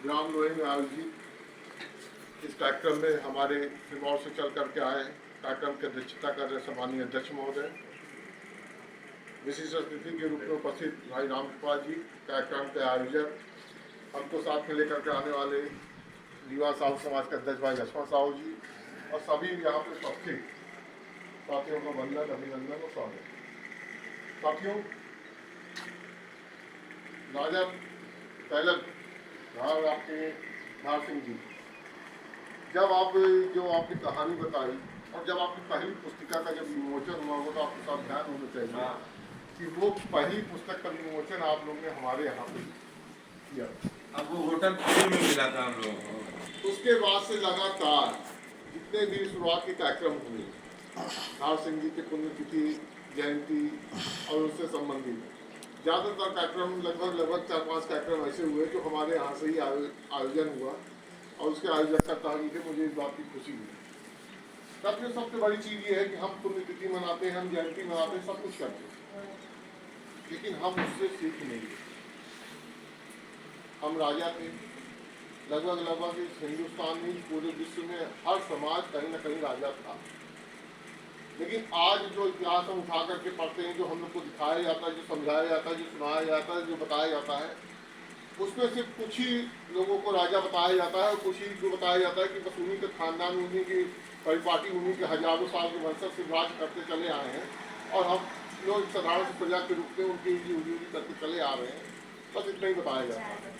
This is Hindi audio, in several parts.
ग्राम लोहे में आयोजित इस कार्यक्रम में हमारे सिरमौर से चल करके आए हैं। कार्यक्रम की अध्यक्षता कर रहे सम्मानीय अध्यक्ष महोदय, विशिष्ट अतिथि के रूप में उपस्थित भाई रामकृपाल जी, कार्यक्रम के आयोजक, हमको साथ में लेकर के आने वाले युवा साहू समाज के अध्यक्ष भाई लक्ष्मण साहू जी और सभी यहाँ पे उपस्थित साथियों का वंदन, अभिनंदन और स्वागत। साथियों, राजा पहले आपके धार सिंह जी, जब आप जो आपकी कहानी बताई और जब आपकी पहली पुस्तिका का जब विमोचन हुआ वो तो आपके साथ ध्यान होना चाहिए कि वो पहली पुस्तक का विमोचन आप लोग ने हमारे यहाँ पे किया। अब वो होटल फ्री में मिला था हम लोगों को। उसके बाद से लगातार जितने भी शुरुआत के कार्यक्रम हुए, धार सिंह जी की पुण्यतिथि, जयंती और उससे संबंधित ज़्यादातर कार्यक्रम लगभग 4-5 कार्यक्रम ऐसे हुए जो हमारे यहाँ से ही आयोजन हुआ और उसके आयोजक का तारीख है। मुझे इस बात की खुशी हुई। सबसे बड़ी चीज़ ये है कि हम पुण्यतिथि मनाते हैं, हम जयंती मनाते हैं, सब कुछ करते हैं, लेकिन हम उससे सीख नहीं लेते। हम राजा थे, लगभग इस हिंदुस्तान में, पूरे विश्व में हर समाज कहीं ना कहीं राजा था। लेकिन आज जो इतिहास हम उठा करके पढ़ते हैं, जो हम लोग को दिखाया जाता है, जो समझाया जाता है, जो सुनाया जाता है, जो बताया जाता है, उसमें सिर्फ कुछ ही लोगों को राजा बताया जाता है और कुछ ही को बताया जाता है कि बस उन्हीं के खानदान, उन्हीं की परिपाटी, उन्हीं के हजारों साल के वंशज से राज करते चले आए हैं और हम लोग साधारण प्रजा के रूप में उनकी ड्यूटी करके चले आ रहे हैं। बस इतना ही बताया जाता है,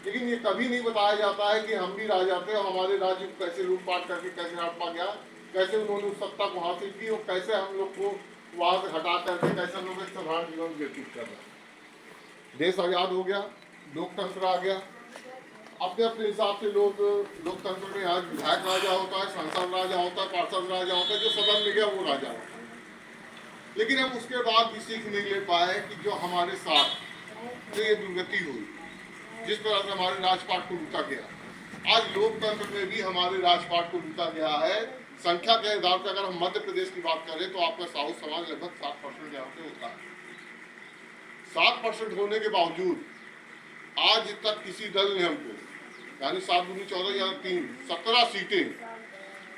लेकिन ये कभी नहीं बताया जाता है कि हम भी राजा थे और हमारे राज्य को कैसे लूटपाट करके कैसे हड़पा गया, कैसे उन्होंने उस सत्ता को हासिल की और कैसे हम लोग को वहाँ से हटा करके कैसे हम लोग एक साधारण जीवन व्यतीत कर रहे हैं। देश आज़ाद हो गया, लोकतंत्र आ गया, अपने अपने हिसाब से लोग लोकतंत्र में आज विधायक राजा होता है, सांसद राजा होता है, पार्षद राजा होता है, जो सदन में गया वो राजा होता है। लेकिन हम उसके बाद भी सीख नहीं ले पाए कि जो हमारे साथ जो ये दुर्गति हुई, जिस तरह से हमारे राजपाट को लूटा गया, आज लोकतंत्र में भी हमारे राजपाट को लूटा गया है। संख्या के आधार पर अगर हम मध्य प्रदेश की बात करें तो आपका साहू समाज लगभग 7% यहाँ पे होता है। 7% होने के बावजूद आज तक किसी दल ने हमको, यानी 7 दूनी 14 या 3 17 सीटें,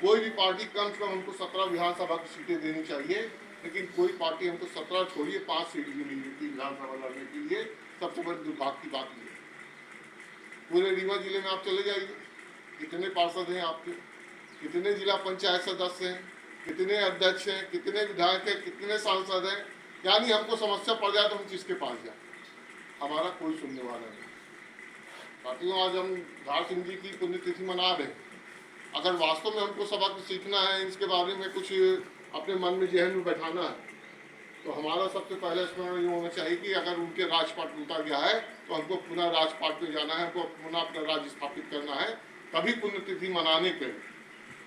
कोई भी पार्टी कम से कम हमको 17 विधानसभा की सीटें देनी चाहिए, लेकिन कोई पार्टी हमको 17 छोड़िए 5 सीट भी नहीं देती विधानसभा लड़ने के लिए। सबसे बड़ी दुर्भाग्य की बात यह है। पूरे रीवा जिले में आप चले जाइए, कितने पार्षद हैं आपके, कितने जिला पंचायत सदस्य हैं, कितने अध्यक्ष हैं, कितने विधायक हैं, कितने सांसद हैं, यानी हमको समस्या पड़ जाए तो हम किसके पास जाए, हमारा कोई सुनने वाला नहीं। साथियों, आज हम धार सिंह जी की पुण्यतिथि मना रहे हैं। अगर वास्तव में हमको सबक सीखना है, इसके बारे में कुछ अपने मन में जहन में बैठाना है, तो हमारा सबसे पहला स्मरण ये होना चाहिए कि अगर उनके राजपाट लूटा गया है तो हमको पुनः राजपाट में जाना है, हमको पुनः अपना राज्य स्थापित करना है, तभी पुण्यतिथि मनाने के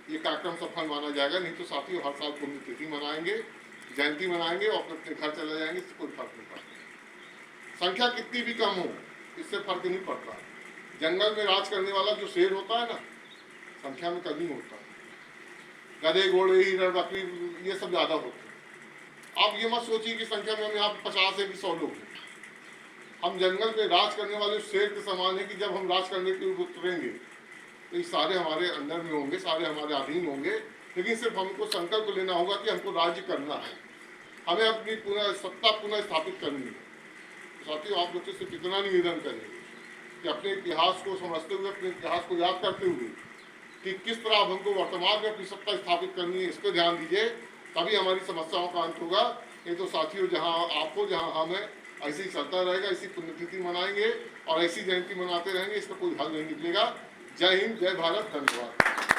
ये कार्यक्रम सफल माना जाएगा। नहीं तो साथियों, हर साल पुण्यतिथि मनाएंगे, जयंती मनाएंगे और अपने घर चले जाएंगे, इससे कोई फर्क नहीं पड़ता। संख्या कितनी भी कम हो, इससे फर्क नहीं पड़ता। जंगल में राज करने वाला जो शेर होता है ना, संख्या में कभी होता है, गधे घोड़े हिरण बकरी ये सब ज्यादा होते हैं। आप ये मत सोचिए कि संख्या में हम यहाँ 50 है कि 100 लोग हैं। हम जंगल में राज करने वाले शेर के समान है कि जब हम राज करने के लिए उतरेंगे तो ये सारे हमारे अंदर में होंगे, सारे हमारे अधीन होंगे, लेकिन सिर्फ हमको संकल्प लेना होगा कि हमको राज्य करना है, हमें अपनी सत्ता पुनः स्थापित करनी है। तो साथियों, आप लोग से सिर्फ इतना निवेदन करेंगे कि अपने इतिहास को समझते हुए, अपने इतिहास को याद करते हुए कि किस तरह हमको वर्तमान में अपनी सत्ता स्थापित करनी है, इस पर ध्यान दीजिए, तभी हमारी समस्याओं का अंत होगा। ये तो साथियों, जहाँ आपको जहाँ हम हैं, ऐसे ही चलता रहेगा, ऐसी पुण्यतिथि मनाएंगे और ऐसी जयंती मनाते रहेंगे, इसका कोई हल नहीं निकलेगा। जय हिंद, जय भारत, धन्यवाद।